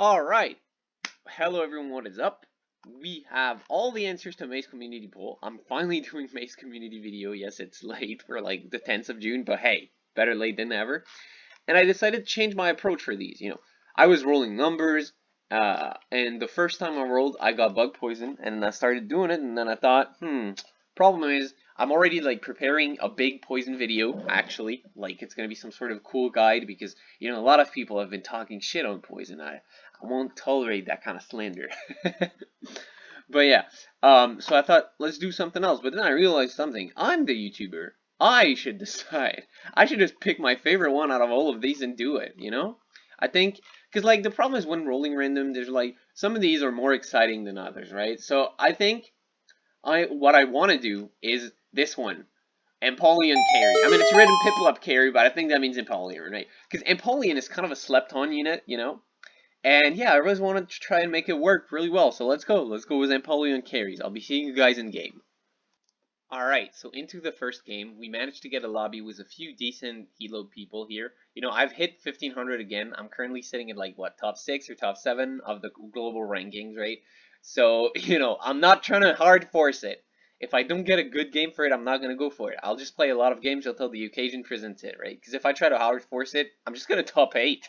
Alright, hello everyone, what is up? We have all the answers to Mace Community Poll. I'm finally doing Mace Community video. Yes, it's late for like the 10th of June, but hey, better late than never. And I decided to change my approach for these. I was rolling numbers, and the first time I rolled, I got bug poison, and I started doing it, and then I thought, problem is, I'm already like preparing a big poison video, actually. Like, it's gonna be some sort of cool guide, because, a lot of people have been talking shit on poison. I won't tolerate that kind of slander. But yeah, so I thought, let's do something else. But then I realized something. I'm the YouTuber. I should decide. I should just pick my favorite one out of all of these and do it, I think, because like the problem is when rolling random, there's like, some of these are more exciting than others, right? So I think what I want to do is this one. Empoleon carry. I mean, it's written Piplup carry, but I think that means Empoleon, right? Because Empoleon is kind of a slept-on unit, And yeah, I really wanted to try and make it work really well. So let's go. Let's go with Empoleon carries. I'll be seeing you guys in game. Alright, so into the first game, we managed to get a lobby with a few decent elo people here. I've hit 1500 again. I'm currently sitting at like, what, top 6 or top 7 of the global rankings, right? So, I'm not trying to hard force it. If I don't get a good game for it, I'm not going to go for it. I'll just play a lot of games until the occasion presents it, right? Because if I try to hard force it, I'm just going to top 8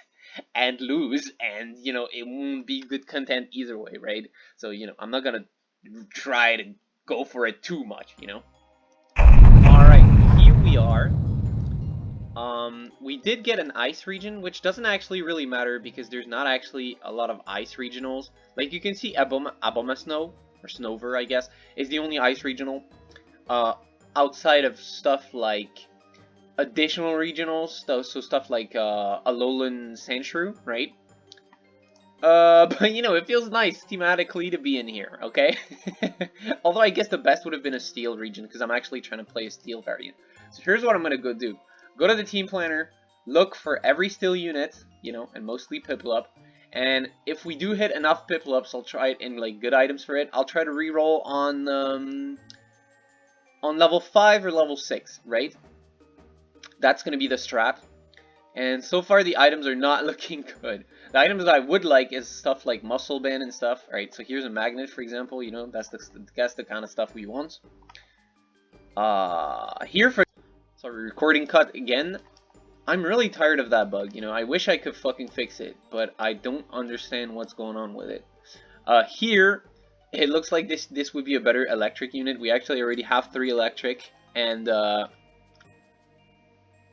and lose, and, it won't be good content either way, right? So, I'm not going to try to go for it too much, Alright, here we are. We did get an ice region, which doesn't actually really matter because there's not actually a lot of ice regionals. Like, you can see Aboma Snow, or Snover, I guess, is the only ice regional. Outside of stuff like additional regionals, so stuff like Alolan Sandshrew, right? But it feels nice thematically to be in here, okay? Although I guess the best would have been a steel region, because I'm actually trying to play a steel variant. So here's what I'm gonna go do. Go to the team planner, look for every steel unit, and mostly Piplup. And if we do hit enough Piplups, I'll try it in like good items for it. I'll try to reroll on level 5 or level 6, right? That's gonna be the strat. And so far the items are not looking good. The items that I would like is stuff like Muscle Band and stuff. Alright, so here's a magnet, for example, that's the kind of stuff we want. Here for... Sorry, recording cut again. I'm really tired of that bug, I wish I could fucking fix it, but I don't understand what's going on with it. Here, it looks like this would be a better electric unit. We actually already have 3 electric, and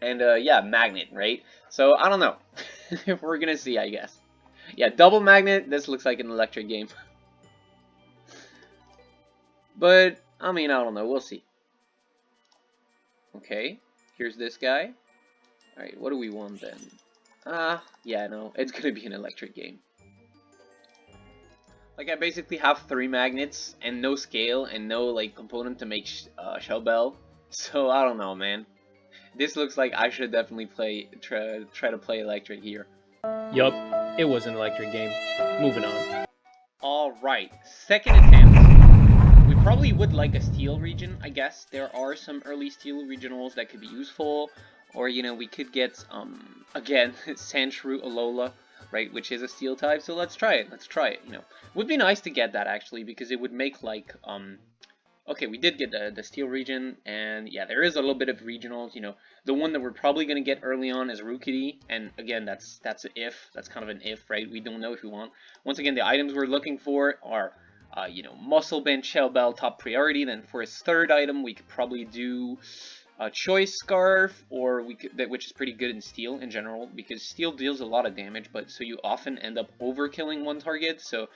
yeah, magnet, right? So, I don't know. We're gonna see, I guess. Yeah, double magnet, this looks like an electric game. But, I mean, I don't know, we'll see. Okay, here's this guy. Alright, what do we want then? Yeah, no, it's gonna be an electric game. Like, I basically have 3 magnets, and no scale, and no, like, component to make Shell Bell. So, I don't know, man. This looks like I should definitely try to play electric here. Yup, it was an electric game. Moving on. Alright, second attempt. We probably would like a steel region, I guess. There are some early steel regionals that could be useful. Or, we could get, again, Sandshrew Alola, right, which is a steel type. So let's try it, Would be nice to get that, actually, because it would make, like, okay, we did get the steel region, and yeah, there is a little bit of regionals, The one that we're probably going to get early on is Rookity, and again, that's an if. That's kind of an if, right? We don't know if we want. Once again, the items we're looking for are, Muscle Band, Shell Bell, top priority. Then for his third item, we could probably do a Choice Scarf, or which is pretty good in steel in general, because steel deals a lot of damage, but so you often end up overkilling one target, so...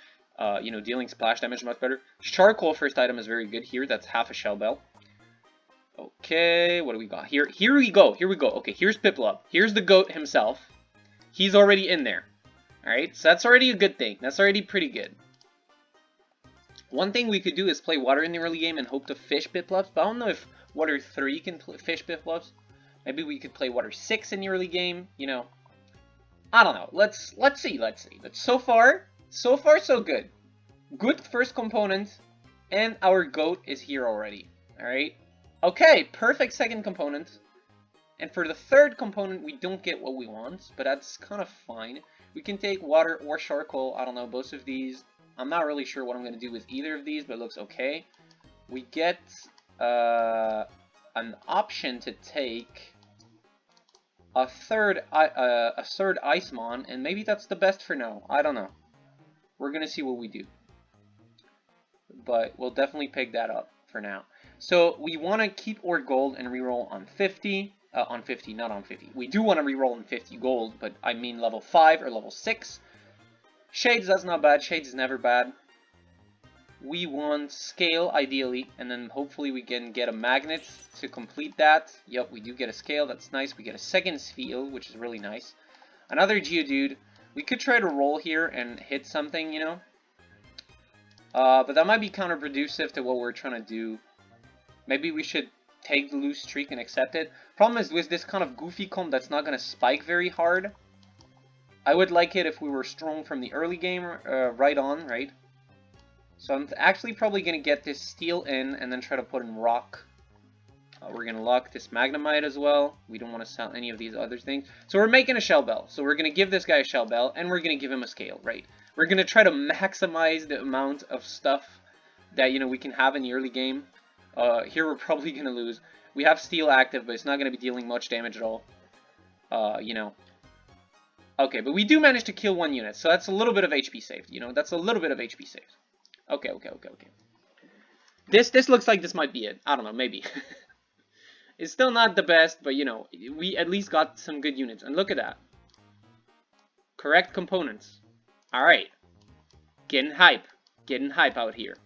dealing splash damage much better. Charcoal first item is very good here. That's half a Shell Bell. Okay, what do we got here? Here we go. Okay, here's Piplup. Here's the goat himself. He's already in there. Alright, so that's already a good thing. That's already pretty good. One thing we could do is play Water in the early game and hope to fish Piplups, but I don't know if Water 3 can fish Piplups. Maybe we could play Water 6 in the early game, I don't know. Let's see. But so far, so good. Good first component, and our goat is here already. Alright? Okay, perfect second component. And for the third component, we don't get what we want, but that's kind of fine. We can take water or charcoal. I don't know, both of these. I'm not really sure what I'm going to do with either of these, but it looks okay. We get an option to take a third Icemon, and maybe that's the best for now. I don't know. We're going to see what we do. But we'll definitely pick that up for now. So we want to keep our gold and reroll on 50. On 50, not on 50. We do want to reroll on 50 gold, but I mean level 5 or level 6. Shades, that's not bad. Shades is never bad. We want scale, ideally, and then hopefully we can get a magnet to complete that. Yep, we do get a scale. That's nice. We get a second sphere, which is really nice. Another Geodude. We could try to roll here and hit something, you know. But that might be counterproductive to what we're trying to do. Maybe we should take the loose streak and accept it. Problem is with this kind of goofy comp that's not going to spike very hard. I would like it if we were strong from the early game right on, right? So I'm actually probably going to get this steel in and then try to put in rock. We're going to lock this Magnemite as well. We don't want to sell any of these other things. So we're making a Shell Bell. So we're going to give this guy a Shell Bell and we're going to give him a scale, right? We're going to try to maximize the amount of stuff that, you know, we can have in the early game. Here we're probably going to lose. We have steel active, but it's not going to be dealing much damage at all. You know. Okay, but we do manage to kill one unit, so that's a little bit of HP saved. You know, that's a little bit of HP saved. Okay. This looks like this might be it. I don't know, maybe. It's still not the best, but you know, we at least got some good units. And look at that. Correct components. Alright. Getting hype. Getting hype out here.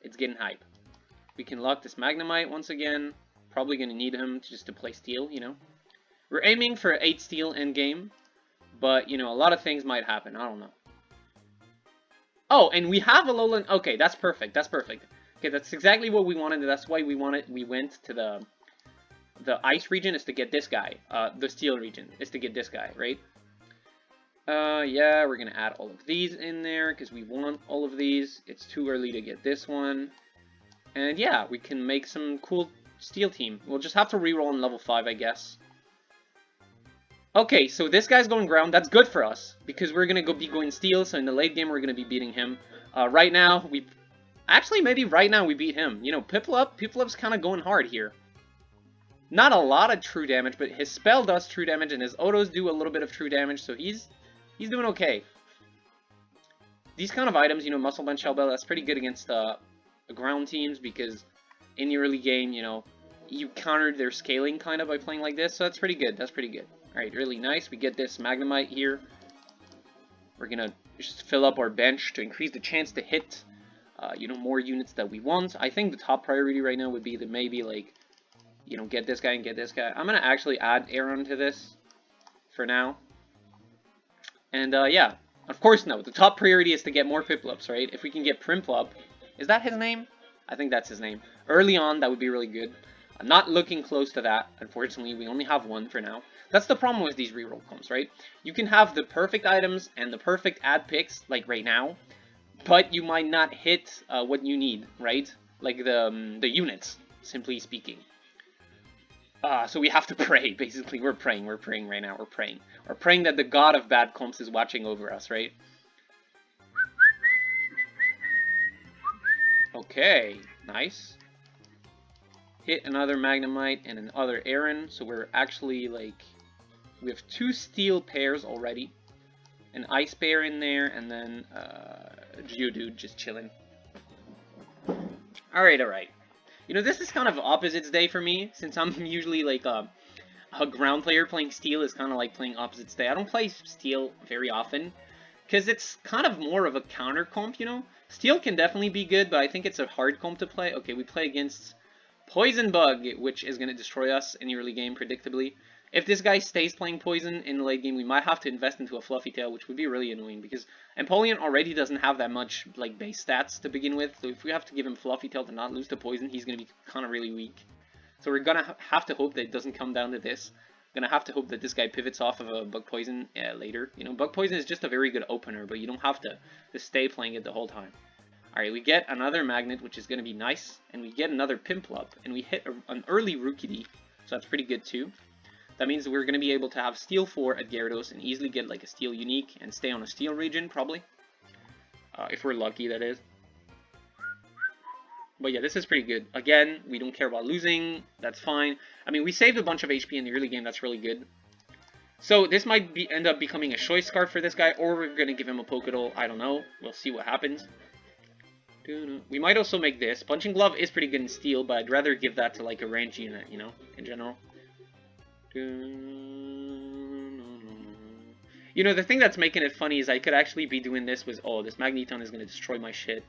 It's getting hype. We can lock this Magnemite once again. Probably going to need him just to play steel, you know. We're aiming for 8 steel end game. But, you know, a lot of things might happen. I don't know. Oh, and we have a lowland. Okay, that's perfect. That's perfect. Okay, that's exactly what we wanted. That's why we went to the ice region is to get this guy. The steel region is to get this guy, right? Yeah, we're going to add all of these in there because we want all of these. It's too early to get this one. And yeah, we can make some cool steel team. We'll just have to reroll on level 5, I guess. Okay, so this guy's going ground. That's good for us because we're going to be going steel. So in the late game, we're going to be beating him. Right now, actually, maybe right now we beat him. You know, Piplup's kind of going hard here. Not a lot of true damage, but his spell does true damage and his autos do a little bit of true damage. So he's doing okay. These kind of items, you know, Muscle Band, Shell Bell, that's pretty good against ground teams because in the early game, you know, you countered their scaling kind of by playing like this. So that's pretty good. That's pretty good. Alright, really nice. We get this Magnemite here. We're gonna just fill up our bench to increase the chance to hit, you know, more units that we want. I think the top priority right now would be to maybe, like, you know, get this guy and get this guy. I'm gonna actually add Aaron to this for now. And, yeah. Of course, no. The top priority is to get more Piplups, right? If we can get Primplup. Is that his name? I think that's his name. Early on, that would be really good. I'm not looking close to that, unfortunately. We only have one for now. That's the problem with these reroll comps, right? You can have the perfect items and the perfect ad picks, like right now, but you might not hit what you need, right? Like the units, simply speaking. So we have to pray, basically. We're praying right now. We're praying that the god of bad comps is watching over us, right? Okay, nice. Hit another Magnemite and another Aaron, so we're actually, like, we have 2 steel pairs already. An ice pair in there, and then a Geodude just chilling. Alright. You know, this is kind of opposites day for me, since I'm usually, like, a ground player. Playing steel is kind of like playing opposites day. I don't play steel very often, because it's kind of more of a counter comp, you know? Steel can definitely be good, but I think it's a hard comp to play. Okay, we play against Poison Bug, which is going to destroy us in the early game, predictably. If this guy stays playing Poison in the late game, we might have to invest into a Fluffy Tail, which would be really annoying, because Empoleon already doesn't have that much, like, base stats to begin with, so if we have to give him Fluffy Tail to not lose to Poison, he's going to be kind of really weak. So we're going to have to hope that it doesn't come down to this. We're going to have to hope that this guy pivots off of a Bug Poison later. You know, Bug Poison is just a very good opener, but you don't have to stay playing it the whole time. Alright, we get another Magnet, which is going to be nice, and we get another Pimplup, and we hit an early Rookidee, so that's pretty good too. That means we're going to be able to have Steel 4 at Gyarados and easily get like a Steel Unique and stay on a Steel region, probably. If we're lucky, that is. But yeah, this is pretty good. Again, we don't care about losing. That's fine. I mean, we saved a bunch of HP in the early game. That's really good. So this might end up becoming a Choice Scarf for this guy, or we're going to give him a Pokédoll. I don't know. We'll see what happens. We might also make this. Punching Glove is pretty good in Steel, but I'd rather give that to like a range unit, you know, in general. You know, the thing that's making it funny is I could actually be doing this with, oh, this Magneton is going to destroy my shit.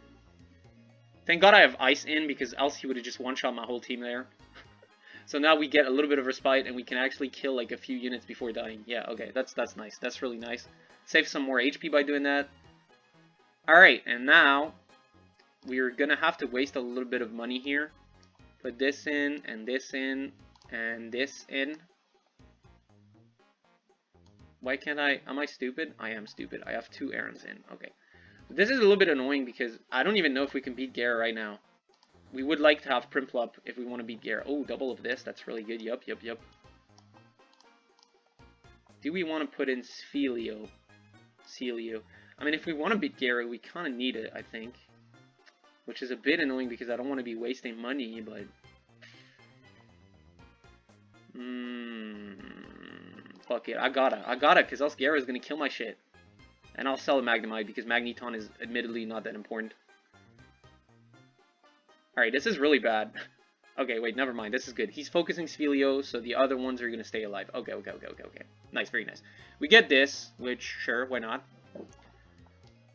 Thank God I have Ice in, because else he would have just one-shot my whole team there. So now we get a little bit of respite, and we can actually kill like a few units before dying. Yeah, okay, that's nice. That's really nice. Save some more HP by doing that. Alright, and now we're going to have to waste a little bit of money here. Put this in, and this in, and this in. Why can't I? Am I stupid? I am stupid. I have 2 errands in. Okay. This is a little bit annoying because I don't even know if we can beat Gare right now. We would like to have Prinplup if we want to beat Gare. Oh, double of this. That's really good. Yup. Do we want to put in Celio? I mean, if we want to beat Gare, we kind of need it, I think. Which is a bit annoying because I don't want to be wasting money, but... Fuck it. I gotta, because else Gare is going to kill my shit. And I'll sell a Magnemite because Magneton is admittedly not that important. Alright, this is really bad. Okay, wait, never mind. This is good. He's focusing Celio, so the other ones are going to stay alive. Okay. Nice, very nice. We get this, which, sure, why not?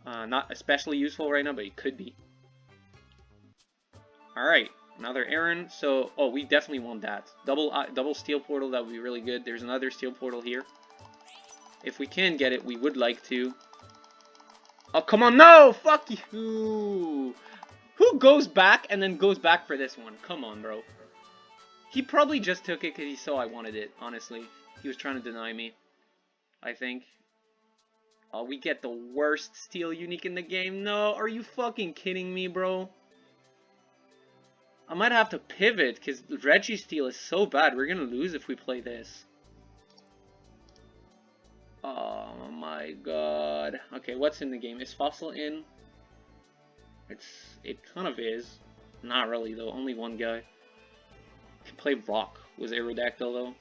Not especially useful right now, but it could be. Alright, another errand. So, oh, we definitely want that. Double Steel Portal, that would be really good. There's another Steel Portal here. If we can get it, we would like to. Oh, come on, no! Fuck you! Who goes back and then goes back for this one? Come on, bro. He probably just took it because he saw I wanted it, honestly. He was trying to deny me, I think. Oh, we get the worst Steel Unique in the game. No, are you fucking kidding me, bro? I might have to pivot because Reggie Steel is so bad. We're going to lose if we play this. Oh my god. Okay, what's in the game? Is Fossil in? It kind of is. Not really though, only one guy. Can play Rock. Was Aerodactyl though?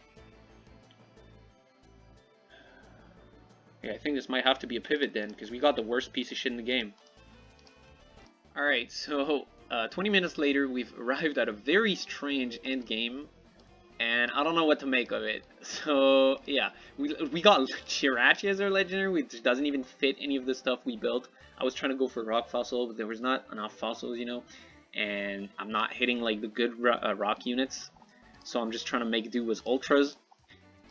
Yeah, I think this might have to be a pivot then, because we got the worst piece of shit in the game. Alright, so 20 minutes later we've arrived at a very strange end game. And I don't know what to make of it. So, yeah. We got Jirachi as our legendary, which doesn't even fit any of the stuff we built. I was trying to go for Rock Fossil, but there was not enough fossils, you know. And I'm not hitting, like, the good rock units. So I'm just trying to make do with Ultras.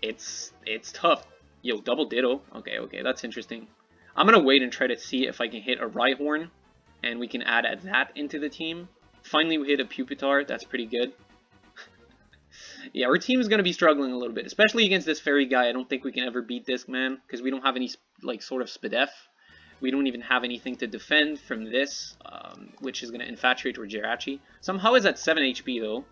It's tough. Yo, double Ditto. Okay, that's interesting. I'm gonna wait and try to see if I can hit a Rhyhorn. And we can add that into the team. Finally, we hit a Pupitar. That's pretty good. Yeah, our team is going to be struggling a little bit, especially against this fairy guy. I don't think we can ever beat this man, because we don't have any, like, sort of Spadef. We don't even have anything to defend from this, which is going to infatuate or Jirachi. Somehow it's at 7 HP, though,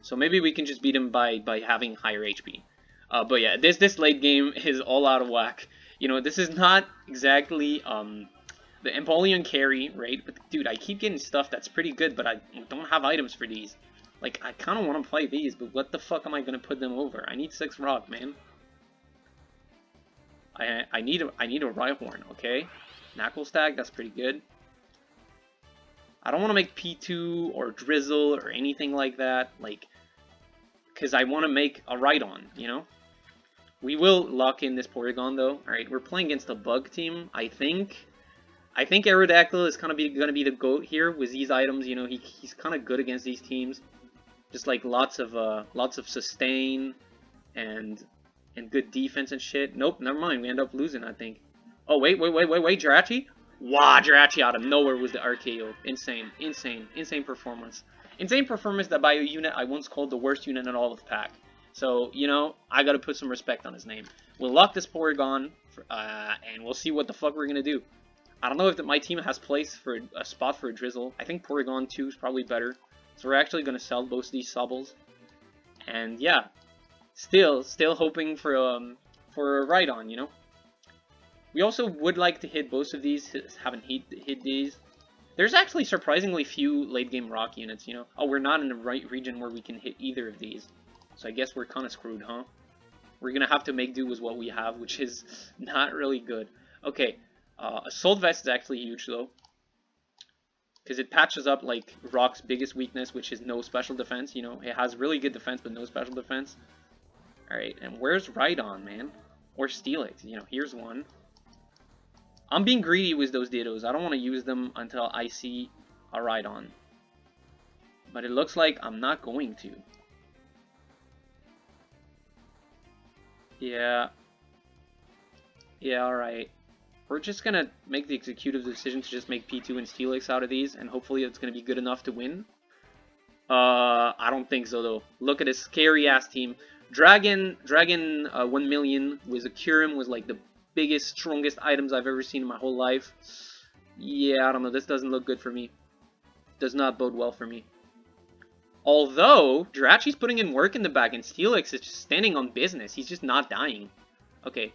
so maybe we can just beat him by having higher HP. But yeah, this late game is all out of whack. You know, this is not exactly the Empoleon carry, right? But, dude, I keep getting stuff that's pretty good, but I don't have items for these. Like, I kind of want to play these, but what the fuck am I going to put them over? I need 6 rock, man. I need a Rhyhorn, okay? Knuckle Stag, that's pretty good. I don't want to make P2 or Drizzle or anything like that, like, because I want to make a Rhydon, you know? We will lock in this Porygon, though. Alright, we're playing against a bug team, I think. I think Aerodactyl is kind of going to be the GOAT here with these items, you know? He's kind of good against these teams. Just like lots of sustain and good defense and shit. Nope, never mind. We end up losing, I think. Oh wait, Jirachi? Wow, Jirachi out of nowhere was the RKO. Insane performance. Insane performance that by a unit I once called the worst unit in all of Pack. So, you know, I gotta put some respect on his name. We'll lock this Porygon, and we'll see what the fuck we're gonna do. I don't know if my team has place for a spot for a Drizzle. I think Porygon 2 is probably better. So we're actually going to sell both of these Sobbles. And yeah, Still hoping for a Rhydon, you know? We also would like to hit both of these, haven't hit these. There's actually surprisingly few late game rock units, you know? Oh, we're not in the right region where we can hit either of these. So I guess we're kind of screwed, huh? We're gonna have to make do with what we have, which is not really good. Okay, Assault Vest is actually huge though. Because it patches up like Rock's biggest weakness, which is no special defense, you know? It has really good defense, but no special defense. Alright, and where's Rhydon, man? Or Steelix, you know, here's one. I'm being greedy with those Dittos. I don't want to use them until I see a Rhydon. But it looks like I'm not going to. Yeah. Yeah, alright. We're just gonna make the executive decision to just make P2 and Steelix out of these, and hopefully it's gonna be good enough to win. I don't think so, though. Look at this scary-ass team. Dragon 1 million with a Curum was like the biggest, strongest items I've ever seen in my whole life. Yeah, I don't know. This doesn't look good for me. Does not bode well for me. Although, Jirachi's putting in work in the back, and Steelix is just standing on business. He's just not dying. Okay.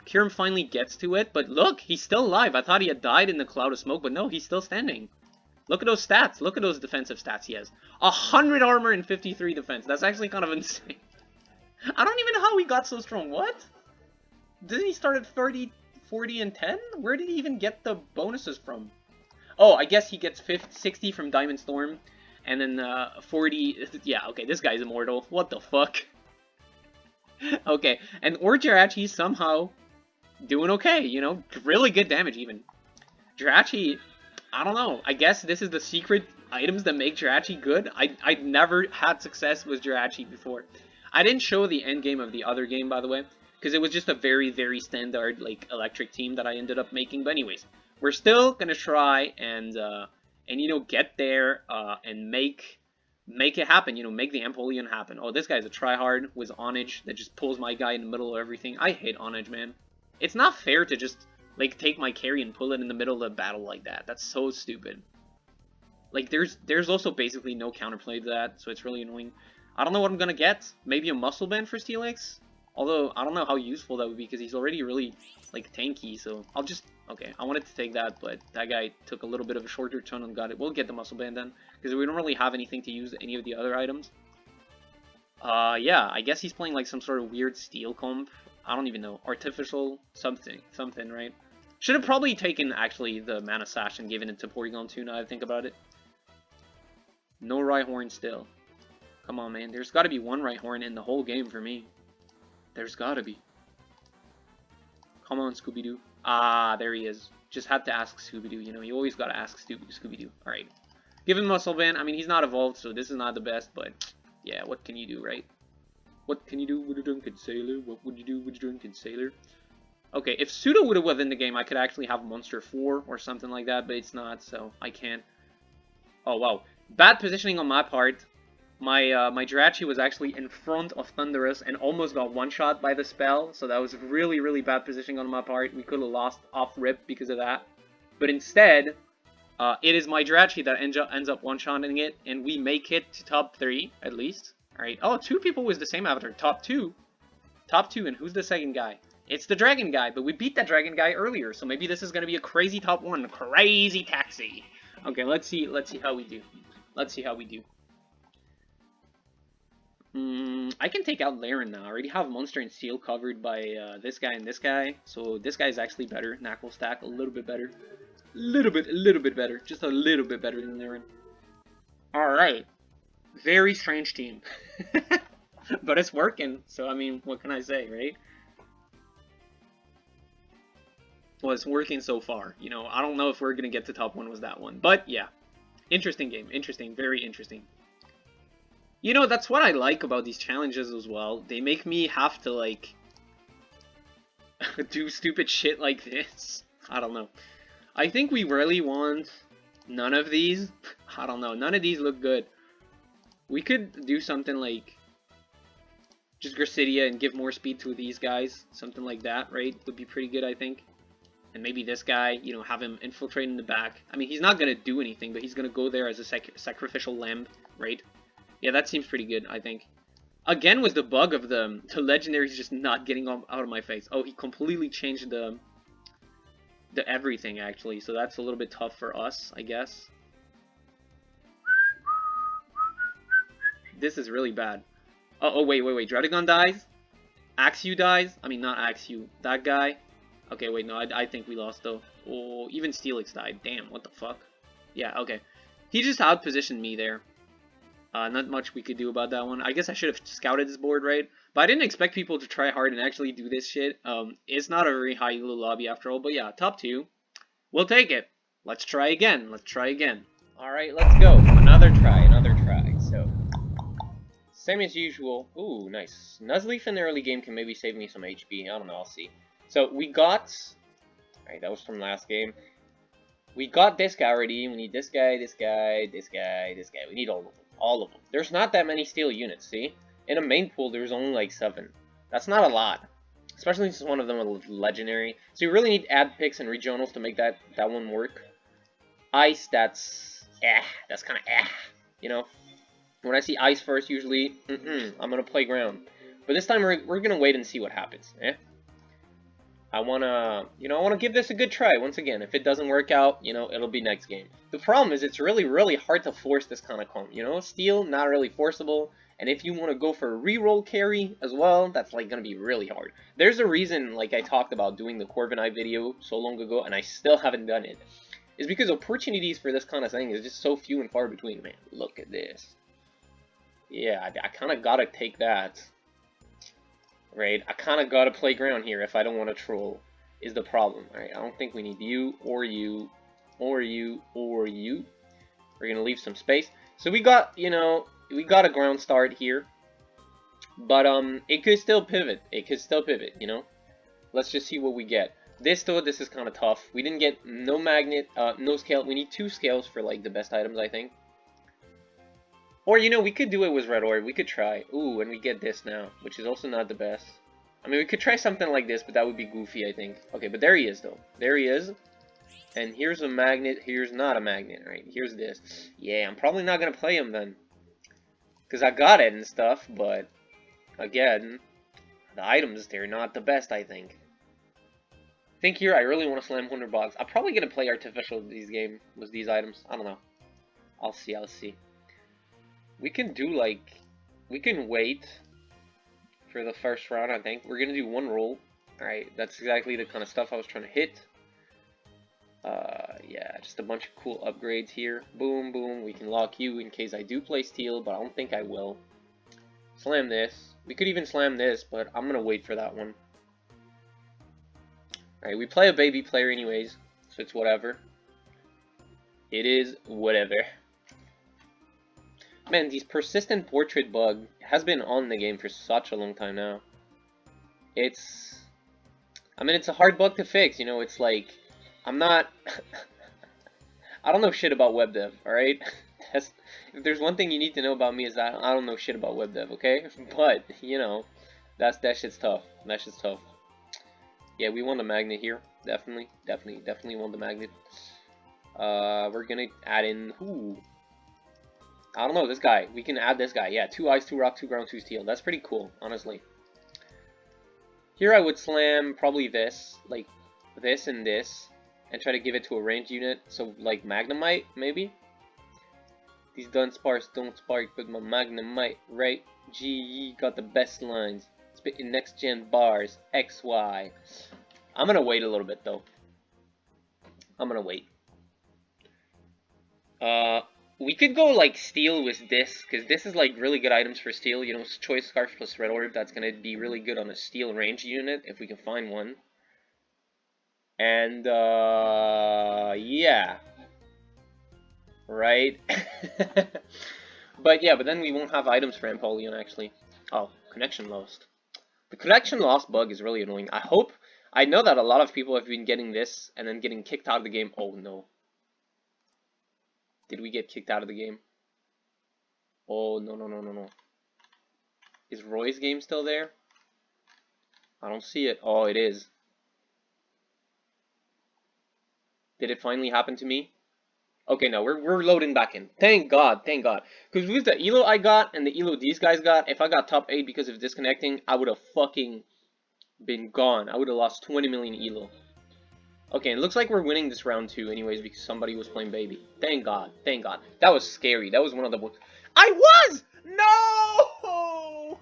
Kyurem finally gets to it, but look, he's still alive. I thought he had died in the cloud of smoke, but no, he's still standing. Look at those stats. Look at those defensive stats he has. 100 armor and 53 defense. That's actually kind of insane. I don't even know how he got so strong. What? Didn't he start at 30, 40, and 10? Where did he even get the bonuses from? Oh, I guess he gets 60 from Diamond Storm, and then 40... Yeah, okay, this guy's immortal. What the fuck? Okay, and Jirachi somehow doing okay, you know? Really good damage, even. Jirachi, I don't know. I guess this is the secret items that make Jirachi good. I'd never had success with Jirachi before. I didn't show the end game of the other game, by the way, because it was just a very, very standard, like, electric team that I ended up making. But anyways, we're still gonna try and you know, get there, and make it happen, you know, make the Empoleon happen. Oh, this guy's a tryhard with Onage that just pulls my guy in the middle of everything. I hate Onage, man. It's not fair to just, like, take my carry and pull it in the middle of the battle like that. That's so stupid. Like, there's also basically no counterplay to that, so it's really annoying. I don't know what I'm gonna get. Maybe a muscle band for Steelix? Although, I don't know how useful that would be, because he's already really, like, tanky, so I'll just... Okay, I wanted to take that, but that guy took a little bit of a shorter turn and got it. We'll get the muscle band then, because we don't really have anything to use any of the other items. Yeah, I guess he's playing, like, some sort of weird steel comp. I don't even know. Artificial something, right? Should have probably taken, actually, the Mana Sash and given it to Porygon 2, now I think about it. No Rhyhorn still. Come on, man. There's gotta be one Rhyhorn in the whole game for me. There's gotta be. Come on, Scooby-Doo. Ah, there he is. Just had to ask Scooby-Doo, you know, you always gotta ask Scooby-Doo. Alright. Give him Muscle Band. I mean, he's not evolved, so this is not the best, but yeah, what can you do, right? What can you do with a drunken sailor? What would you do with a drunken sailor? Okay, if Pseudo would have won the game, I could actually have Monster 4 or something like that, but it's not, so I can't. Oh, wow. Bad positioning on my part. My Jirachi was actually in front of Thundurus and almost got one-shot by the spell, so that was really, really bad positioning on my part. We could have lost off-rip because of that. But instead, it is my Jirachi that ends up one-shotting it, and we make it to top 3, at least. Alright, oh, 2 people with the same avatar. Top 2. Top 2, and who's the second guy? It's the dragon guy, but we beat that dragon guy earlier, so maybe this is going to be a crazy top 1. Crazy taxi. Okay, let's see how we do. Let's see how we do. I can take out Laren now. I already have Monster and Steel covered by this guy and this guy. So this guy is actually better. Knuckle stack a little bit better. A little bit better. Just a little bit better than Laren. Alright. Very strange team. But it's working. So, I mean, what can I say, right? Well, it's working so far. You know, I don't know if we're going to get to top 1 with that one. But, yeah. Interesting game. Interesting. Very interesting. You know, that's what I like about these challenges as well. They make me have to, like, do stupid shit like this. I don't know. I think we really want none of these. I don't know. None of these look good. We could do something like just Gracidia and give more speed to these guys. Something like that, right? Would be pretty good, I think. And maybe this guy, you know, have him infiltrate in the back. I mean, he's not going to do anything, but he's going to go there as a sacrificial lamb, right? Yeah, that seems pretty good, I think. Again was the bug of the legendaries just not getting out of my face. Oh, he completely changed the everything actually, so that's a little bit tough for us, I guess. This is really bad. Oh, wait. Dredagon dies? Axew dies? I mean, not Axew. That guy? Okay, wait, no, I think we lost, though. Oh, even Steelix died. Damn, what the fuck? Yeah, okay. He just outpositioned me there. Not much we could do about that one. I guess I should have scouted this board, right? But I didn't expect people to try hard and actually do this shit. It's not a very high elo lobby after all, but yeah, top 2. We'll take it. Let's try again. Alright, let's go. Another try. So, same as usual. Ooh, nice. Nuzleaf in the early game can maybe save me some HP. I don't know, I'll see. So, we got... Alright, that was from last game. We got this guy already. We need this guy. We need all of them. There's not that many steel units, see? In a main pool, there's only like 7. That's not a lot. Especially since one of them is legendary. So you really need ad picks and regionals to make that one work. Ice, that's kind of you know? When I see ice first, usually, I'm gonna play ground. But this time, we're gonna wait and see what happens, I wanna give this a good try once again. If it doesn't work out, it'll be next game. The problem is it's really, really hard to force this kind of comp, Steel, not really forceable. And if you want to go for a reroll carry as well, that's like gonna be really hard. There's a reason, like I talked about doing the Corviknight video so long ago, and I still haven't done it. Is because opportunities for this kind of thing is just so few and far between. Man, look at this. Yeah, I kind of gotta take that. Right? I kind of gotta play ground here if I don't want to troll, is the problem. Alright, I don't think we need you, or you, or you, or you. We're gonna leave some space. So we got, we got a ground start here. But, it could still pivot. Let's just see what we get. This, though, this is kind of tough. We didn't get no magnet, no scale. We need 2 scales for, like, the best items, I think. Or, we could do it with Red Orb. We could try. Ooh, and we get this now, which is also not the best. I mean, we could try something like this, but that would be goofy, I think. Okay, but there he is, though. There he is. And here's a magnet. Here's not a magnet, right? Here's this. Yeah, I'm probably not going to play him, then. Because I got it and stuff, but... Again, the items, they're not the best, I think. I think here I really want to slam 100 bucks. I'm probably going to play Artificial these game with these items. I don't know. I'll see. We can do, like... We can wait for the first round, I think. We're going to do 1 roll. Alright, that's exactly the kind of stuff I was trying to hit. Yeah, just a bunch of cool upgrades here. Boom, boom. We can lock you in case I do play steel, but I don't think I will. Slam this. We could even slam this, but I'm going to wait for that one. Alright, we play a baby player anyways, so it's whatever. It is whatever. Man, these persistent portrait bug has been on the game for such a long time now. It's... I mean, it's a hard bug to fix, it's like... I'm not... I don't know shit about web dev, alright? If there's one thing you need to know about me is that I don't know shit about web dev, okay? But, that shit's tough. Yeah, we want the magnet here. Definitely want the magnet. We're gonna add in... Ooh. I don't know, this guy. We can add this guy. Yeah, 2 ice, 2 rock, 2 ground, 2 steel. That's pretty cool, honestly. Here I would slam probably this. Like, this and this. And try to give it to a ranged unit. So, like, Magnemite, maybe? These Dunsparks don't spark, but my Magnemite, right? GE got the best lines. Spitting next-gen bars. XY. I'm gonna wait a little bit, though. We could go, like, steel with this, because this is, like, really good items for steel. Choice Scarf plus Red Orb, that's gonna be really good on a steel range unit, if we can find one. And, yeah. Right? But then we won't have items for Empoleon, actually. Oh, connection lost. The connection lost bug is really annoying. I know that a lot of people have been getting this, and then getting kicked out of the game. Oh, no. Did we get kicked out of the game? Oh, no. Is Roy's game still there? I don't see it. Oh, it is. Did it finally happen to me? Okay, no, we're loading back in. Thank God, thank God. Because with the elo I got and the elo these guys got, if I got top 8 because of disconnecting, I would have fucking been gone. I would have lost 20 million elo. Okay, it looks like we're winning this round too anyways because somebody was playing baby. Thank God, thank God. That was scary. That was one of the... I was! No!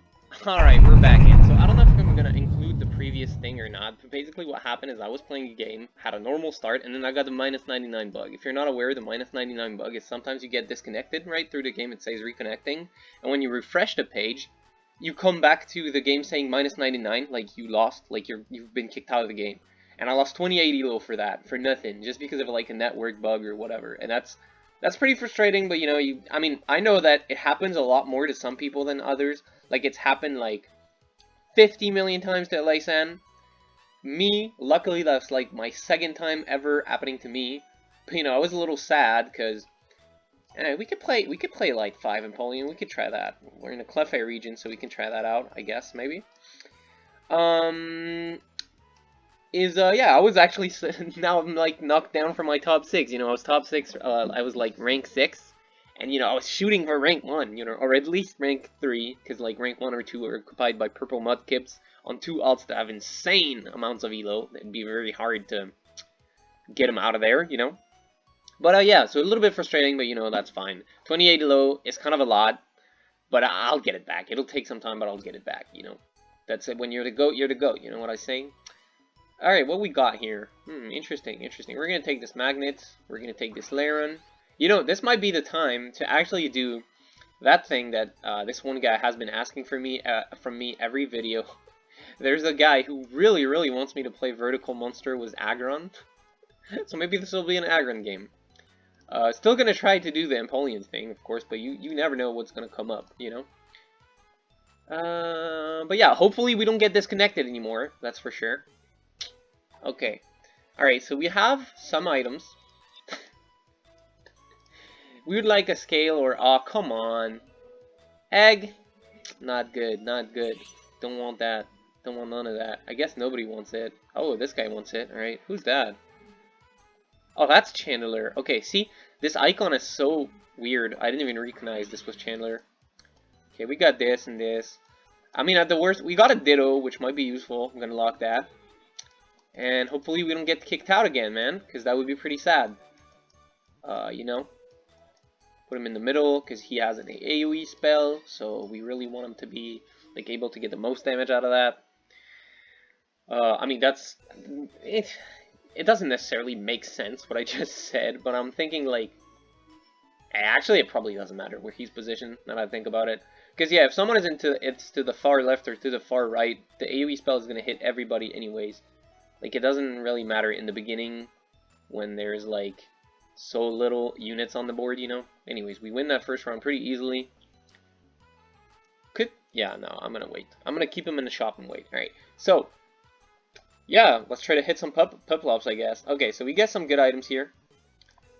Alright, we're back in. So I don't know if I'm gonna include the previous thing or not, but basically what happened is I was playing a game, had a normal start, and then I got the minus 99 bug. If you're not aware, the minus 99 bug is sometimes you get disconnected, right? Through the game it says reconnecting, and when you refresh the page, you come back to the game saying minus 99, like you lost, like you've been kicked out of the game. And I lost 28 elo for that, for nothing, just because of like a network bug or whatever, and that's pretty frustrating, but you know, I mean, I know that it happens a lot more to some people than others. Like, it's happened like 50 million times to Lysan. Me, luckily, that's like my second time ever happening to me. But, you know, I was a little sad because we could play like 5 Empoleon. We could try that. We're in the Clefairy region, so we can try that out, I guess, maybe. Yeah, I was actually now I'm like knocked down from my top 6. You know, I was top 6. I was like rank 6. And, you know, I was shooting for rank 1, you know, or at least rank 3, because, like, rank 1 or 2 are occupied by purple mudkips on 2 alts that have insane amounts of elo. It'd be very hard to get them out of there, you know. But, yeah, so a little bit frustrating, but, you know, that's fine. 28 elo is kind of a lot, but I'll get it back. It'll take some time, but I'll get it back, you know. That's it. When you're the GOAT, you're the GOAT, you know what I say? Alright, what we got here? Interesting, interesting. We're going to take this Magnet. We're going to take this Laren. You know, this might be the time to actually do that thing that this one guy has been asking from me every video. There's a guy who really, really wants me to play Vertical Monster with Aggron. So maybe this will be an Aggron game. Still going to try to do the Empoleon thing, of course, but you never know what's going to come up, you know? But yeah, hopefully we don't get disconnected anymore, that's for sure. Okay. Alright, so we have some items. We would like a scale or... oh, come on. Egg? Not good, not good. Don't want that. Don't want none of that. I guess nobody wants it. Oh, this guy wants it. Alright, who's that? Oh, that's Chandler. Okay, see? This icon is so weird. I didn't even recognize this was Chandler. Okay, we got this and this. I mean, at the worst, we got a Ditto, which might be useful. I'm gonna lock that. And hopefully we don't get kicked out again, man. Because that would be pretty sad. You know? Put him in the middle because he has an AoE spell, so we really want him to be like able to get the most damage out of that. I mean, that's it. It doesn't necessarily make sense what I just said, but I'm thinking like, actually, it probably doesn't matter where he's positioned. Now that I think about it, because yeah, if someone is to the far left or to the far right, the AoE spell is gonna hit everybody anyways. Like, it doesn't really matter in the beginning when there's like so little units on the board, you know? Anyways, we win that first round pretty easily. Yeah, no, I'm gonna wait. I'm gonna keep him in the shop and wait. Alright, so, yeah, let's try to hit some Piplops, I guess. Okay, so we get some good items here.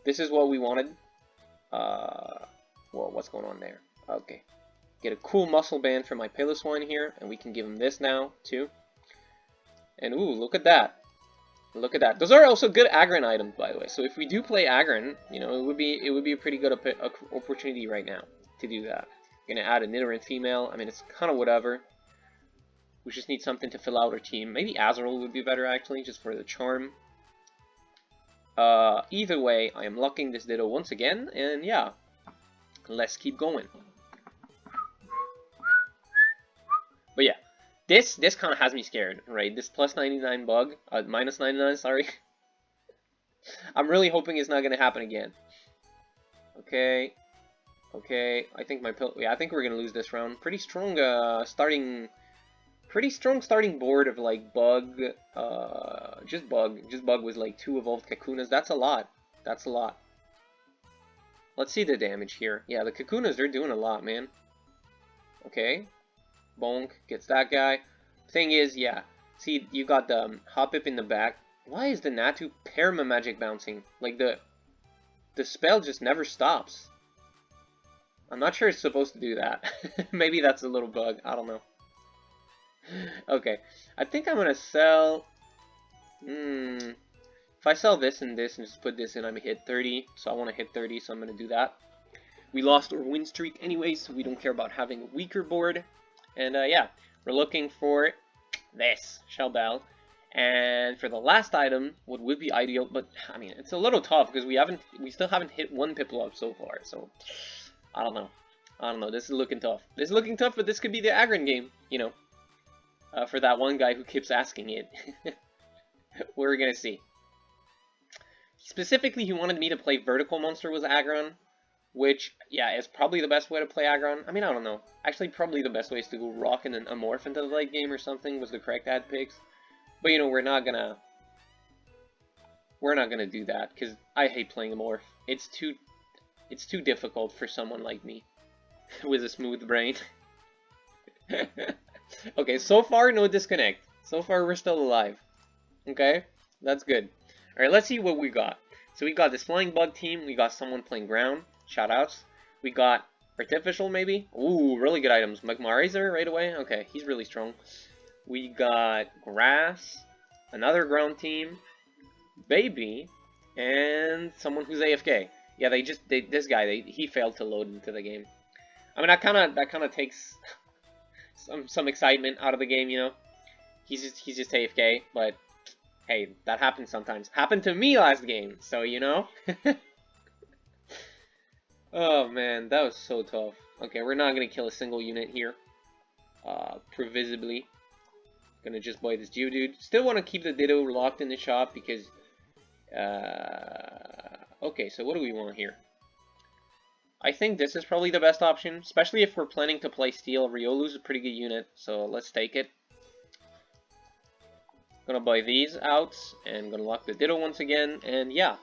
This is what we wanted. Well, what's going on there? Okay. Get a cool muscle band for my Piloswine here, and we can give him this now, too. And ooh, look at that. Look at that. Those are also good Aggron items, by the way. So if we do play Aggron, you know, it would be a pretty good opportunity right now to do that. Gonna add a Nidoran female. I mean, it's kind of whatever. We just need something to fill out our team. Maybe Azrael would be better, actually, just for the charm. Either way, I am locking this Ditto once again, and yeah, let's keep going. But yeah. This kind of has me scared, right? This plus 99 bug, minus 99, sorry. I'm really hoping it's not gonna happen again. Okay, okay. I think I think we're gonna lose this round. Pretty strong starting board of like bug. Just bug with like 2 evolved Kakunas. That's a lot. That's a lot. Let's see the damage here. Yeah, the Kakunas, they're doing a lot, man. Okay. Bonk gets that guy. Thing is, yeah. See, you got the Hoppip in the back. Why is the Natu Perma Magic bouncing? Like, the spell just never stops. I'm not sure it's supposed to do that. Maybe that's a little bug. I don't know. Okay. I think I'm gonna sell... If If I sell this and just put this in, I'm hit 30. So I want to hit 30, so I'm going to do that. We lost our win streak anyway, so we don't care about having a weaker board. And yeah, we're looking for this Shell Bell. And for the last item, what would be ideal, but I mean, it's a little tough because we still haven't hit one Piplup so far. So I don't know. This is looking tough. This is looking tough, but this could be the Agron game, you know. For that one guy who keeps asking it. We're gonna see. Specifically, he wanted me to play Vertical Monster with Agron, which, yeah, is probably the best way to play Agron. I mean, I don't know. Actually, probably the best way is to go Rock and then Amorph into the late game or something was the correct ad picks. But, you know, we're not gonna do that, because I hate playing Amorph. It's too difficult for someone like me with a smooth brain. Okay, so far, no disconnect. So far, we're still alive. Okay? That's good. Alright, let's see what we got. So we got this Flying Bug team. We got someone playing Ground. Shoutouts. We got Artificial, maybe. Ooh, really good items. Magmarizer right away. Okay, he's really strong. We got Grass. Another Ground team. Baby. And someone who's AFK. Yeah, this guy, he failed to load into the game. I mean, that kind of takes some excitement out of the game, you know. He's just AFK, but hey, that happens sometimes. Happened to me last game, so you know. Oh man, that was so tough. Okay, we're not gonna kill a single unit here. Provisibly. Gonna just buy this Geodude. Still want to keep the Ditto locked in the shop because okay, so what do we want here? I think this is probably the best option, especially if we're planning to play Steel. Riolu's a pretty good unit, so let's take it. Gonna buy these out, and gonna lock the Ditto once again, and yeah.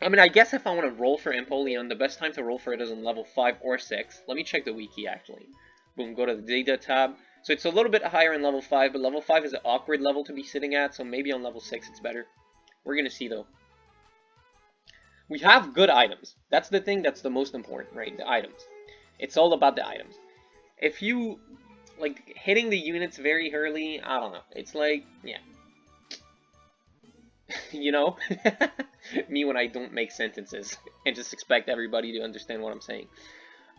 I mean, I guess if I want to roll for Empoleon, the best time to roll for it is on level 5 or 6. Let me check the wiki, actually. Boom, go to the Data tab. So it's a little bit higher in level 5, but level 5 is an awkward level to be sitting at, so maybe on level 6 it's better. We're gonna see, though. We have good items. That's the thing that's the most important, right? The items. It's all about the items. If you, like, hitting the units very early, I don't know. It's like, yeah. You know? Me when I don't make sentences and just expect everybody to understand what I'm saying.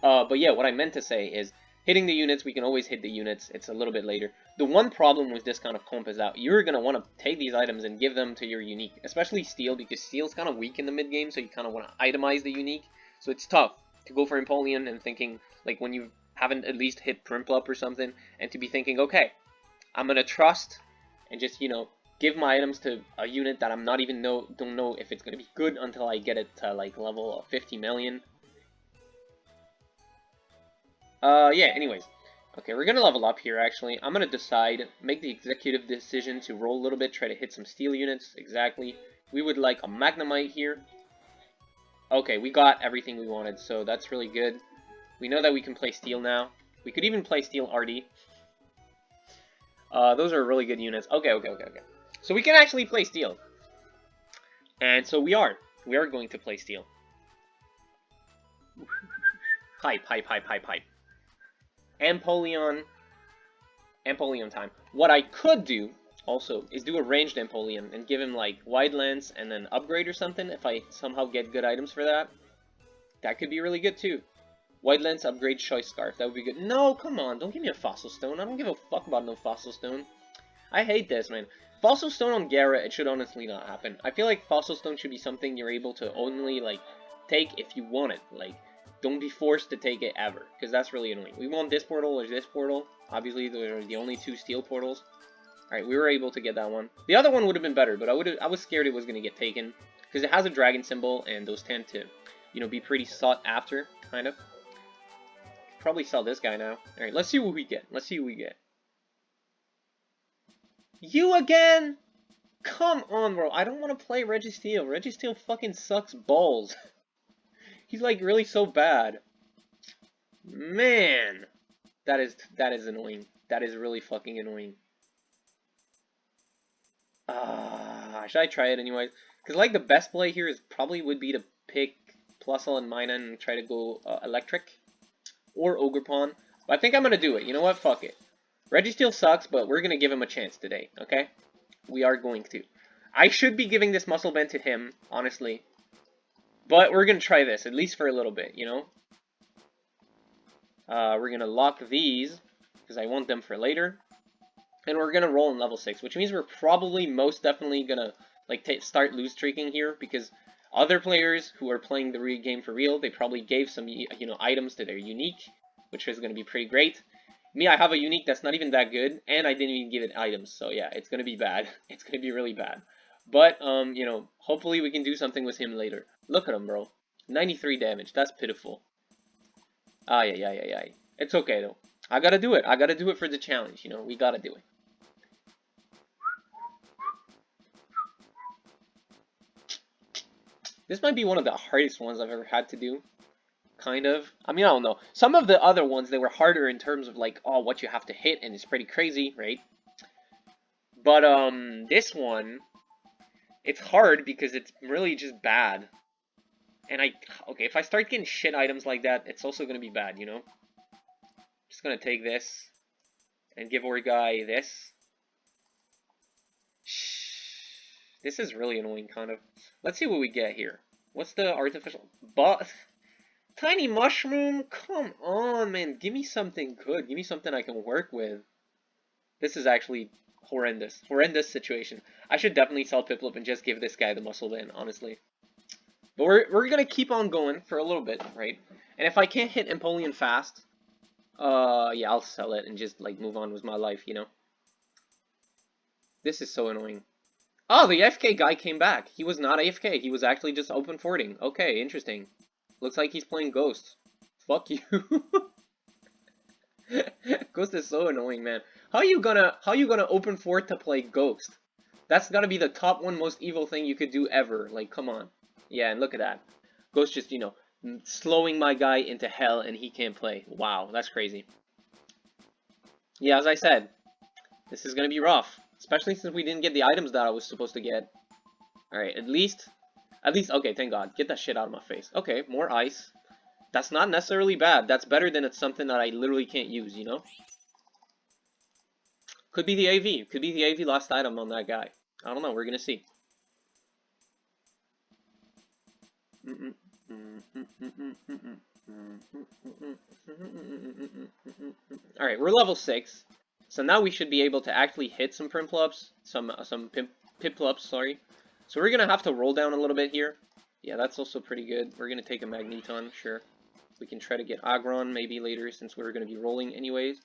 But yeah, what I meant to say is, hitting the units, we can always hit the units. It's a little bit later. The one problem with this kind of comp is that you're going to want to take these items and give them to your unique, especially Steel, because Steel's kind of weak in the mid-game, so you kind of want to itemize the unique. So it's tough to go for Empoleon and thinking, like, when you haven't at least hit Prinplup or something, and to be thinking, okay, I'm going to trust and just, you know, give my items to a unit that I'm not even don't know if it's going to be good until I get it to, like, level 50 million. Yeah, anyways. Okay, we're gonna level up here, actually. I'm gonna decide, make the executive decision to roll a little bit, try to hit some Steel units, exactly. We would like a Magnemite here. Okay, we got everything we wanted, so that's really good. We know that we can play Steel now. We could even play Steel RD. Those are really good units. Okay. So we can actually play Steel. And so we are. We are going to play Steel. Hype. Empoleon time. What I could do, also, is do a ranged Empoleon and give him, like, Wide Lens and then Upgrade or something if I somehow get good items for that. That could be really good, too. Wide Lens, Upgrade, Choice Scarf. That would be good. No, come on. Don't give me a Fossil Stone. I don't give a fuck about no Fossil Stone. I hate this, man. Fossil Stone on Gara, it should honestly not happen. I feel like Fossil Stone should be something you're able to only, like, take if you want it. Like, don't be forced to take it ever, because that's really annoying. We want this portal or this portal. Obviously, those are the only two Steel portals. Alright, we were able to get that one. The other one would have been better, but I was scared it was going to get taken, because it has a dragon symbol, and those tend to, you know, be pretty sought after, kind of. Probably sell this guy now. Alright, let's see what we get. You again? Come on, bro. I don't want to play Registeel. Registeel fucking sucks balls. He's, like, really so bad. Man. That is annoying. That is really fucking annoying. Should I try it anyways? Because, like, the best play here is probably would be to pick Plusle and Mina and try to go Electric. Or Ogerpon. But I think I'm going to do it. You know what? Fuck it. Registeel sucks, but we're going to give him a chance today, okay? We are going to. I should be giving this muscle band to him, honestly. But we're gonna try this, at least for a little bit, you know? We're gonna lock these, because I want them for later. And we're gonna roll in level 6, which means we're probably most definitely gonna, like, start lose streaking here, because other players who are playing the game for real, they probably gave some, you know, items to their unique, which is gonna be pretty great. Me, I have a unique that's not even that good, and I didn't even give it items, so yeah, it's gonna be bad. It's gonna be really bad. But, you know, hopefully we can do something with him later. Look at him, bro. 93 damage, that's pitiful. Ay, ay, ay, ay, ay. It's okay, though. I gotta do it. I gotta do it for the challenge, you know, we gotta do it. This might be one of the hardest ones I've ever had to do. Kind of. I mean, I don't know. Some of the other ones, they were harder in terms of, like, oh, what you have to hit, and it's pretty crazy, right? But, this one, it's hard because it's really just bad. And okay, if I start getting shit items like that, it's also gonna be bad, you know? Just gonna take this, and give our guy this. This is really annoying, kind of. Let's see what we get here. What's the artificial... Tiny mushroom? Come on, man. Give me something good. Give me something I can work with. This is actually horrendous. Horrendous situation. I should definitely sell Piplup and just give this guy the muscle band, honestly. But we're gonna keep on going for a little bit, right? And if I can't hit Empoleon fast, yeah, I'll sell it and just, like, move on with my life, you know? This is so annoying. Oh, the AFK guy came back. He was not AFK. He was actually just open forting. Okay, interesting. Looks like he's playing Ghost. Fuck you. Ghost is so annoying, man. How you gonna open fort to play Ghost? That's gotta be the top one most evil thing you could do ever. Like, come on. Yeah, and look at that. Ghost just, you know, slowing my guy into hell and he can't play. Wow, that's crazy. Yeah, as I said, this is gonna be rough. Especially since we didn't get the items that I was supposed to get. Alright, at least, okay, thank God. Get that shit out of my face. Okay, more ice. That's not necessarily bad. That's better than it's something that I literally can't use, you know? Could be the AV. Could be the AV last item on that guy. I don't know. We're gonna see. Alright, we're level 6. So now we should be able to actually hit some Primplups. Some Piplups, sorry. So we're gonna have to roll down a little bit here. Yeah, that's also pretty good. We're gonna take a Magneton, sure. We can try to get Aggron maybe later since we're gonna be rolling anyways.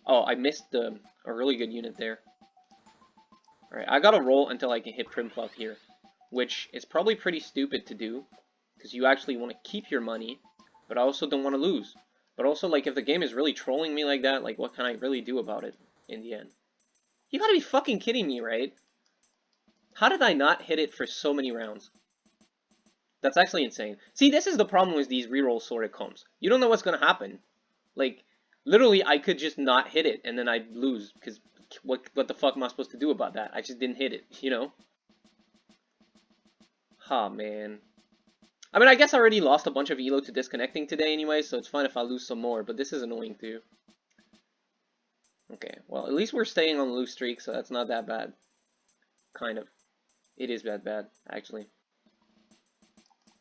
Oh, I missed a really good unit there. Alright, I gotta roll until I can hit Primplup here. Which is probably pretty stupid to do. Because you actually want to keep your money. But I also don't want to lose. But also, like, if the game is really trolling me like that, like, what can I really do about it in the end? You gotta be fucking kidding me, right? How did I not hit it for so many rounds? That's actually insane. See, this is the problem with these reroll sort of combs. You don't know what's gonna happen. Like, literally, I could just not hit it, and then I'd lose. Because what the fuck am I supposed to do about that? I just didn't hit it, you know? Oh, man. I mean, I guess I already lost a bunch of elo to disconnecting today anyway, so it's fine if I lose some more, but this is annoying too. Okay, well, at least we're staying on the lose streak, so that's not that bad. Kind of. It is bad, actually.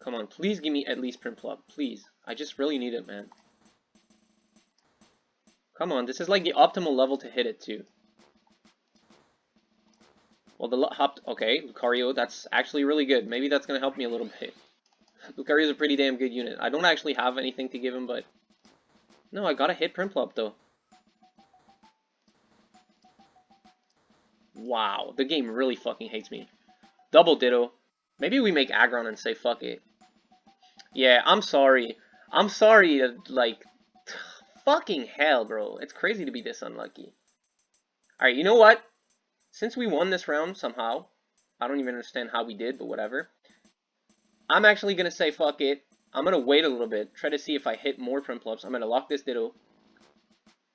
Come on, please give me at least Primplup, please. I just really need it, man. Come on, this is like the optimal level to hit it too. Well, okay, Lucario, that's actually really good. Maybe that's gonna help me a little bit. Lucario's a pretty damn good unit. I don't actually have anything to give him, but... No, I gotta hit Primplup, though. Wow, the game really fucking hates me. Double Ditto. Maybe we make Aggron and say fuck it. Yeah, I'm sorry. I'm sorry to, like... Fucking hell, bro. It's crazy to be this unlucky. Alright, you know what? Since we won this round somehow, I don't even understand how we did, but whatever. I'm actually gonna say fuck it. I'm gonna wait a little bit, try to see if I hit more Primplups. I'm gonna lock this Ditto.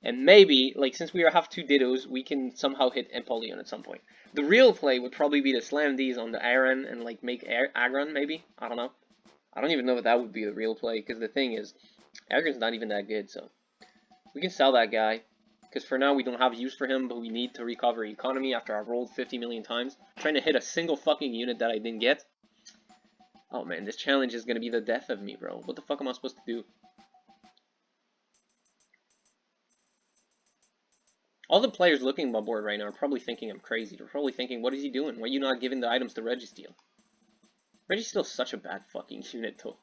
And maybe, like, since we have 2 Dittos, we can somehow hit Empoleon at some point. The real play would probably be to slam these on the Aron and, like, make Aggron, maybe? I don't know. I don't even know if that would be the real play, because the thing is, Aggron's not even that good, so... We can sell that guy, Because for now, we don't have use for him, but we need to recover economy after I've rolled 50 million times. I'm trying to hit a single fucking unit that I didn't get. Oh man, this challenge is gonna be the death of me, bro. What the fuck am I supposed to do? All the players looking at my board right now are probably thinking I'm crazy. They're probably thinking, what is he doing? Why are you not giving the items to Registeel? Registeel's such a bad fucking unit, though.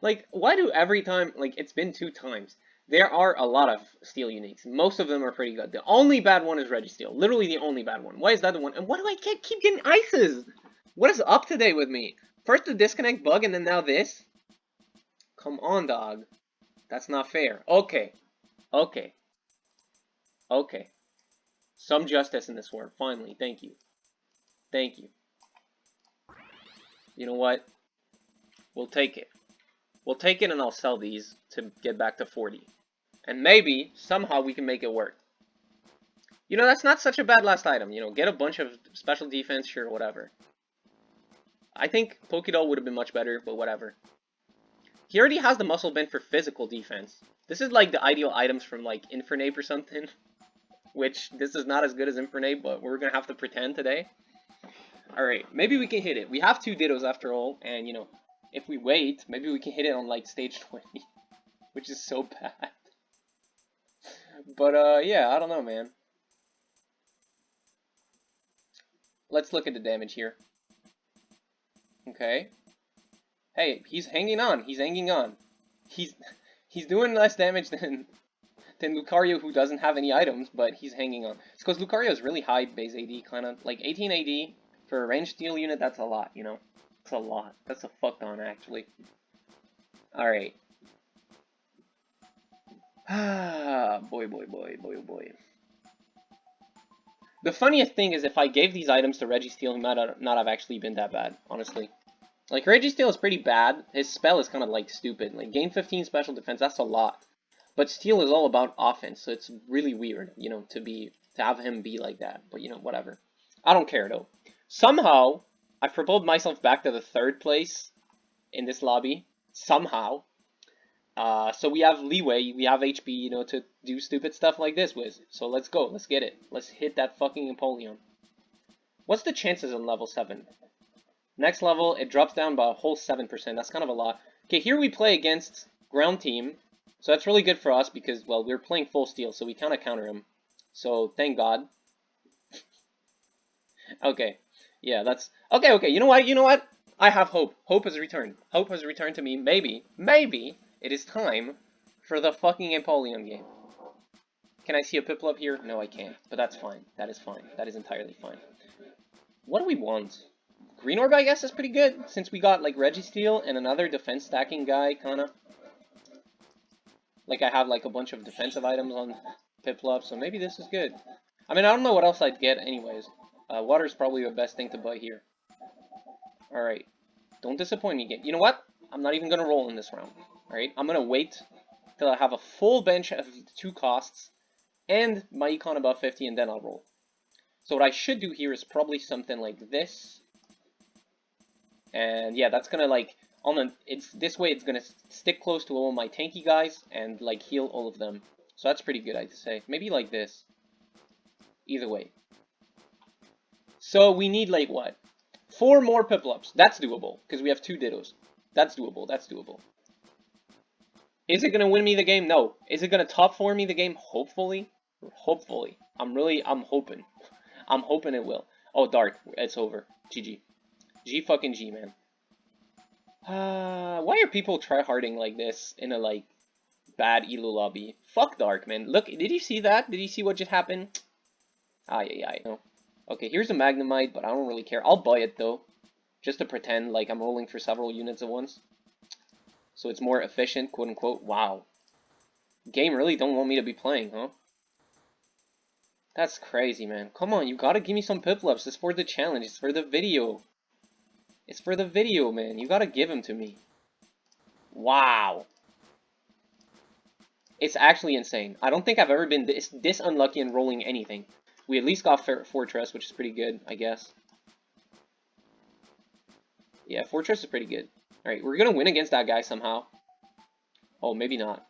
Like, why do every time, like, it's been 2 times. There are a lot of steel uniques. Most of them are pretty good. The only bad one is Registeel. Literally the only bad one. Why is that the one? And why do I keep getting ices? What is up today with me? First the disconnect bug and then now this? Come on, dog. That's not fair. Okay. Okay. Okay. Some justice in this war. Finally. Thank you. Thank you. You know what? We'll take it. We'll take it and I'll sell these to get back to 40. And maybe, somehow, we can make it work. You know, that's not such a bad last item. You know, get a bunch of special defense, sure, whatever. I think Pokédoll would have been much better, but whatever. He already has the muscle bend for physical defense. This is like the ideal items from like Infernape or something. Which, this is not as good as Infernape, but we're gonna have to pretend today. Alright, maybe we can hit it. We have 2 Dittos after all, and you know, if we wait, maybe we can hit it on like stage 20. Which is so bad. But yeah, I don't know, man. Let's look at the damage here. Okay. Hey, he's hanging on. He's hanging on. He's doing less damage than Lucario, who doesn't have any items, but he's hanging on. It's because Lucario is really high base AD, kind of. Like, 18 AD for a ranged steel unit, that's a lot, you know? It's a lot. That's a fuck ton, actually. Alright. Ah, boy. The funniest thing is if I gave these items to Registeel, he might not have actually been that bad, honestly. Like, Registeel is pretty bad. His spell is kind of, like, stupid. Like, gain 15 special defense, that's a lot. But Steel is all about offense, so it's really weird, you know, to have him be like that. But, you know, whatever. I don't care, though. Somehow, I've propelled myself back to the 3rd place in this lobby. Somehow. So we have leeway, we have HP, you know, to do stupid stuff like this with. So let's go, let's get it. Let's hit that fucking Empoleon. What's the chances on level 7? Next level, it drops down by a whole 7%. That's kind of a lot. Okay, here we play against Ground Team. So that's really good for us because, well, we're playing full steel, so we kind of counter him. So, thank God. Okay. Yeah, that's... Okay, you know what? I have hope. Hope has returned. Hope has returned to me. Maybe it is time for the fucking Empoleon game. Can I see a Piplup here? No, I can't. But that's fine. That is fine. That is entirely fine. What do we want? Green Orb, I guess, is pretty good, since we got, like, Registeel and another defense stacking guy, kinda. Like, I have, like, a bunch of defensive items on Piplup, so maybe this is good. I mean, I don't know what else I'd get anyways. Water's probably the best thing to buy here. Alright. Don't disappoint me, game. You know what? I'm not even gonna roll in this round. Alright? I'm gonna wait till I have a full bench of 2 costs and my econ above 50, and then I'll roll. So what I should do here is probably something like this. And yeah, that's gonna, like, this way it's gonna stick close to all my tanky guys and, like, heal all of them. So that's pretty good, I'd say. Maybe like this. Either way. So we need, like, what? 4 more Piplups. That's doable, because we have 2 Dittos. That's doable, that's doable. Is it gonna win me the game? No. Is it gonna top 4 me the game? Hopefully. Hopefully. I'm hoping. I'm hoping it will. Oh, Dark. It's over. GG. G fucking G, man. Why are people tryharding like this in a, like, bad Elo lobby? Fuck Dark, man. Look, did you see that? Did you see what just happened? Ay. No. Okay, here's a Magnemite, but I don't really care. I'll buy it, though. Just to pretend like I'm rolling for several units at once. So it's more efficient, quote-unquote. Wow. Game really don't want me to be playing, huh? That's crazy, man. Come on, you gotta give me some Piplups. It's for the challenge. It's for the video. It's for the video, man. You gotta give them to me. Wow. It's actually insane. I don't think I've ever been this unlucky in rolling anything. We at least got Fortress, which is pretty good, I guess. Yeah, Fortress is pretty good. Alright, we're gonna win against that guy somehow. Oh, maybe not.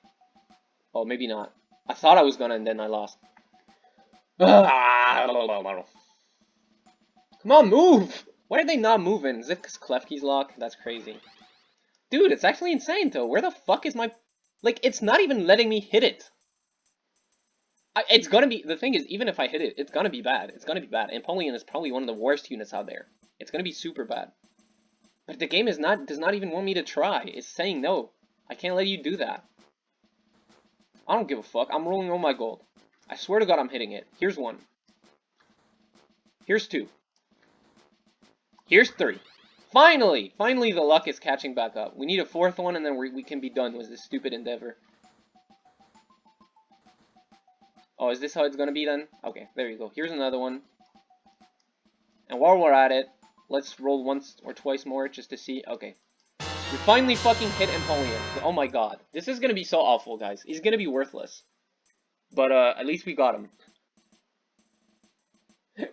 Oh, maybe not. I thought I was gonna, and then I lost. Come on, move! Why are they not moving? Is it because Klefki's locked? That's crazy. Dude, it's actually insane, though. Where the fuck is my... Like, it's not even letting me hit it. It's gonna be... The thing is, even if I hit it, it's gonna be bad. It's gonna be bad. Empoleon is probably one of the worst units out there. It's gonna be super bad. But the game does not even want me to try. It's saying no. I can't let you do that. I don't give a fuck. I'm rolling all my gold. I swear to God I'm hitting it. Here's one. Here's two. Here's three. Finally! Finally the luck is catching back up. We need a fourth one and then we can be done with this stupid endeavor. Oh, is this how it's gonna be then? Okay, there you go. Here's another one. And while we're at it, let's roll once or twice more just to see. Okay. We finally fucking hit Empoleon. Oh my god. This is gonna be so awful, guys. He's gonna be worthless. But, at least we got him.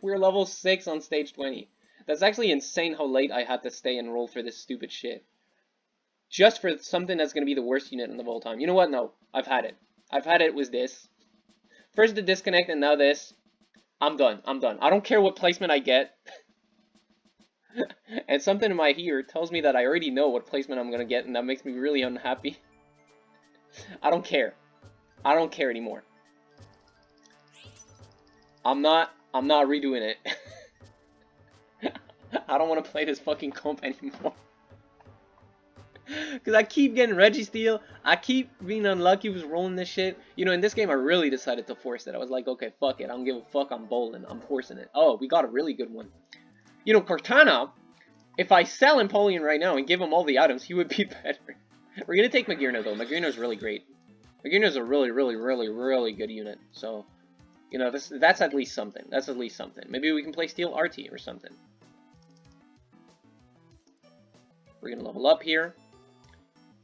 We're level 6 on stage 20. That's actually insane how late I had to stay and roll for this stupid shit. Just for something that's gonna be the worst unit in the whole time. You know what? No. I've had it. I've had it with this. First the disconnect and now this. I'm done. I'm done. I don't care what placement I get. And something in my ear tells me that I already know what placement I'm gonna get, and that makes me really unhappy. I don't care. I don't care anymore. I'm not redoing it. I don't want to play this fucking comp anymore. Because I keep getting Registeel. I keep being unlucky with rolling this shit. You know, in this game I really decided to force it. I was like, okay, fuck it. I don't give a fuck. I'm bowling. I'm forcing it. Oh, we got a really good one. You know, Cortana, if I sell Empoleon right now and give him all the items, he would be better. We're going to take Magearna, though. Magearna's really great. Magearna's a really, really, really, really good unit. So, you know, that's at least something. That's at least something. Maybe we can play Steel RT or something. We're going to level up here.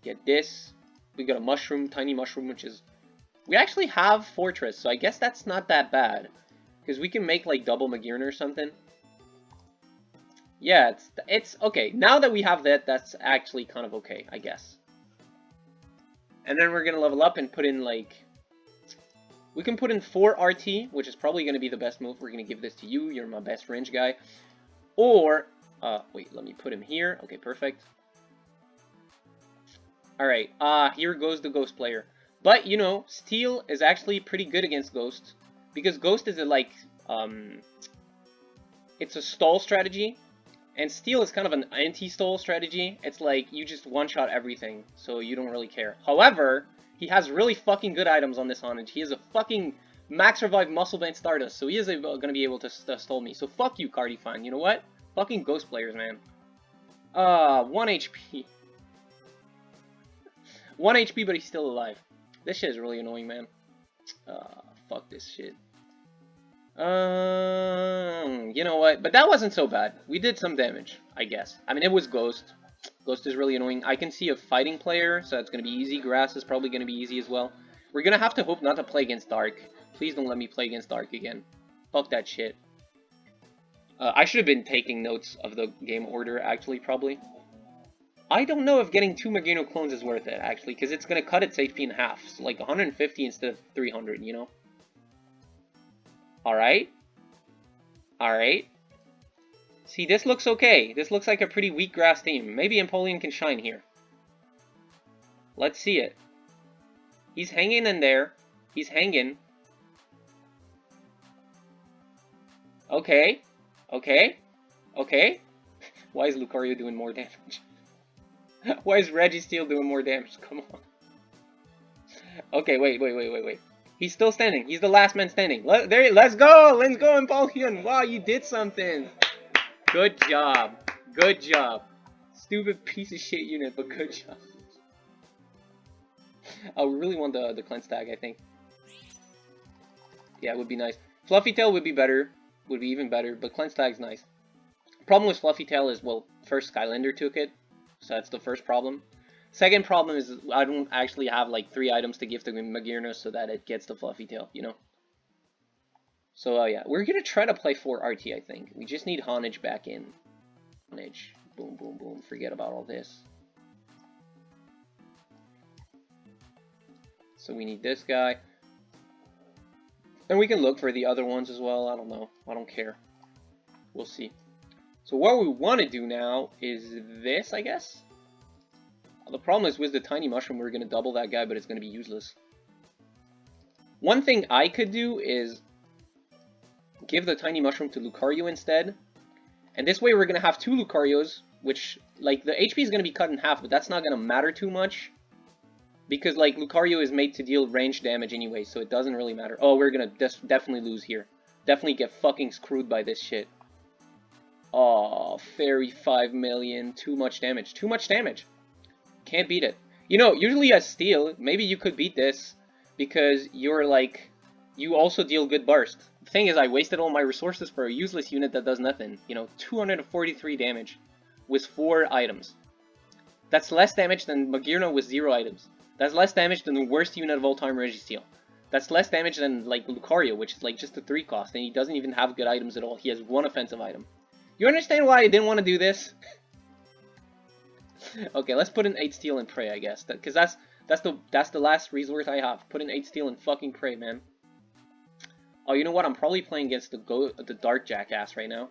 Get this. We got a mushroom, tiny mushroom, which is... We actually have Fortress, so I guess that's not that bad. Because we can make, like, double Magearna or something. Yeah, it's okay. Now that we have that, that's actually kind of okay, I guess. And then we're going to level up and put in, like... We can put in 4 RT, which is probably going to be the best move. We're going to give this to you. You're my best range guy. Or... wait, let me put him here. Okay, perfect. Alright, here goes the Ghost player. But, you know, Steel is actually pretty good against Ghost. Because Ghost is a, like, it's a stall strategy. And Steel is kind of an anti-stall strategy. It's like, you just one-shot everything, so you don't really care. However, he has really fucking good items on this Honage. He has a fucking Max Revive Muscle Band Stardust, so he is gonna be able to stall me. So fuck you, Cardifine. You know what? Fucking Ghost players, man. 1 HP. 1 HP, but he's still alive. This shit is really annoying, man. Fuck this shit. You know what? But that wasn't so bad. We did some damage, I guess. I mean, it was Ghost. Ghost is really annoying. I can see a fighting player, so that's going to be easy. Grass is probably going to be easy as well. We're going to have to hope not to play against Dark. Please don't let me play against Dark again. Fuck that shit. I should have been taking notes of the game order, actually, probably. I don't know if getting 2 Magearna clones is worth it, actually, because it's going to cut its HP in half. So, like, 150 instead of 300, you know? Alright. Alright. See, this looks okay. This looks like a pretty weak grass team. Maybe Empoleon can shine here. Let's see it. He's hanging in there. He's hanging. Okay. Okay. Okay. Why is Lucario doing more damage? Why is Registeel doing more damage? Come on. Okay, wait. He's still standing. He's the last man standing. Let's go! Let's go, Empoleon! Wow, you did something! Good job. Good job. Stupid piece of shit unit, but good job. Oh, we really want the cleanse tag, I think. Yeah, it would be nice. Fluffy Tail would be better. Would be even better, but cleanse tag's nice. Problem with Fluffy Tail is, well, first Skylander took it. So that's the first problem. Second problem is I don't actually have like 3 items to give to Magearna so that it gets the Fluffy Tail, you know? So yeah, we're gonna try to play 4 RT, I think. We just need Honage back in. Honage. Boom, boom, boom. Forget about all this. So we need this guy. And we can look for the other ones as well. I don't know. I don't care. We'll see. So what we want to do now is this, I guess. The problem is with the tiny mushroom, we're going to double that guy, but it's going to be useless. One thing I could do is give the tiny mushroom to Lucario instead. And this way we're going to have 2 Lucarios, which, like, the HP is going to be cut in half, but that's not going to matter too much. Because, like, Lucario is made to deal range damage anyway, so it doesn't really matter. Oh, we're going to definitely lose here. Definitely get fucking screwed by this shit. Oh, Fairy 5 million. Too much damage. Too much damage. Can't beat it. You know, usually as Steel, maybe you could beat this because you're like, you also deal good burst. The thing is, I wasted all my resources for a useless unit that does nothing. You know, 243 damage with 4 items. That's less damage than Magirna with 0 items. That's less damage than the worst unit of all time, Registeel. That's less damage than, like, Lucario, which is, like, just a 3 cost, and he doesn't even have good items at all. He has 1 offensive item. You understand why I didn't want to do this? Okay, let's put in 8 steel and pray, I guess. Because that's the last resort I have. Put in 8 steel and fucking pray, man. Oh, you know what? I'm probably playing against the Dark Jackass right now.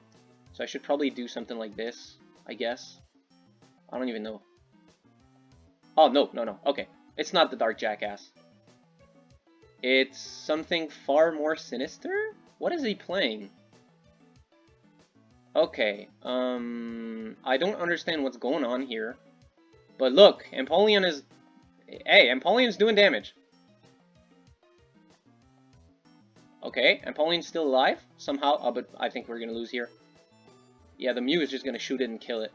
So I should probably do something like this, I guess. I don't even know. Oh, no. Okay. It's not the Dark Jackass. It's something far more sinister? What is he playing? Okay, I don't understand what's going on here. But look, Empoleon is... Hey, Empoleon's doing damage. Okay, Empoleon's still alive, somehow. Oh, but I think we're gonna lose here. Yeah, the Mew is just gonna shoot it and kill it.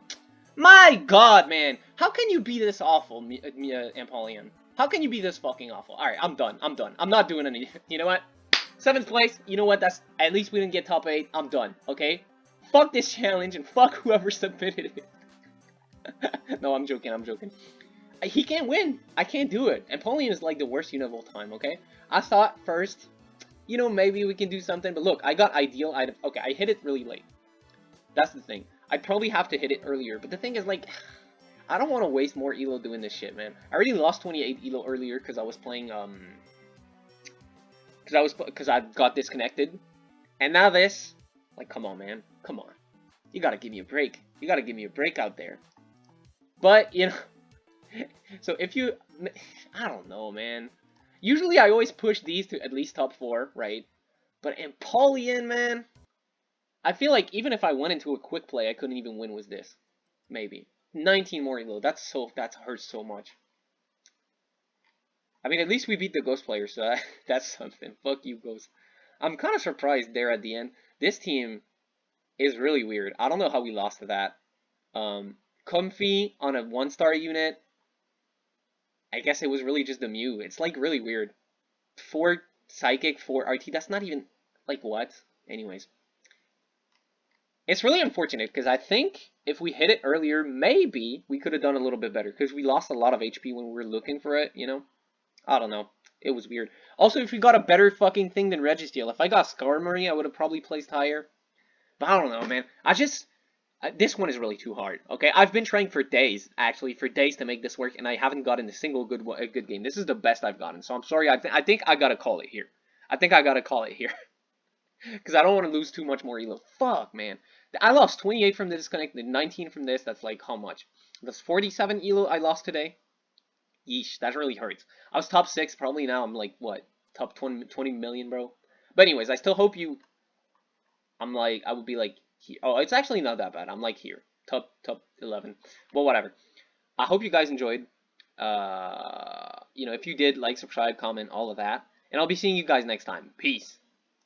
My god, man! How can you be this awful, Empoleon? How can you be this fucking awful? Alright, I'm done. I'm not doing any... You know what? 7th place, you know what? That's... At least we didn't get top 8. I'm done, okay? Fuck this challenge and fuck whoever submitted it. No, I'm joking. He can't win. I can't do it. Empoleon is like the worst unit of all time, okay? I thought first, you know, maybe we can do something, but look, I got ideal item. Okay, I hit it really late. That's the thing. I'd probably have to hit it earlier, but the thing is, like, I don't want to waste more elo doing this shit, man. I already lost 28 elo earlier because I was playing, because I got disconnected. And now this, like, come on, man. Come on. You gotta give me a break. You gotta give me a break out there. But, you know, so if you, I don't know, man. Usually I always push these to at least top 4, right? But Empoleon, man, I feel like even if I went into a quick play, I couldn't even win with this. Maybe. 19 more elo. That hurts so much. I mean, at least we beat the Ghost player, so that's something. Fuck you, Ghost. I'm kind of surprised there at the end. This team is really weird. I don't know how we lost to that. Comfy on a 1-star unit. I guess it was really just the Mew. It's like really weird. 4 Psychic, 4 RT. That's not even... Like what? Anyways. It's really unfortunate because I think if we hit it earlier, maybe we could have done a little bit better. Because we lost a lot of HP when we were looking for it, you know? I don't know. It was weird. Also, if we got a better fucking thing than Registeel. If I got Skarmory, I would have probably placed higher. But I don't know, man. This one is really too hard, okay? I've been trying for days, actually, to make this work, and I haven't gotten a single good game. This is the best I've gotten, so I'm sorry. I think I gotta call it here. Because I don't want to lose too much more elo. Fuck, man. I lost 28 from the disconnect, 19 from this. That's like how much? That's 47 elo I lost today. Yeesh, that really hurts. I was top 6, probably now I'm like, what? Top 20 million, bro? But anyways, I still hope you... I would be like... Here. Oh, it's actually not that bad. I'm like here. Top 11. Well, whatever. I hope you guys enjoyed. You know, if you did, like, subscribe, comment, all of that. And I'll be seeing you guys next time. Peace.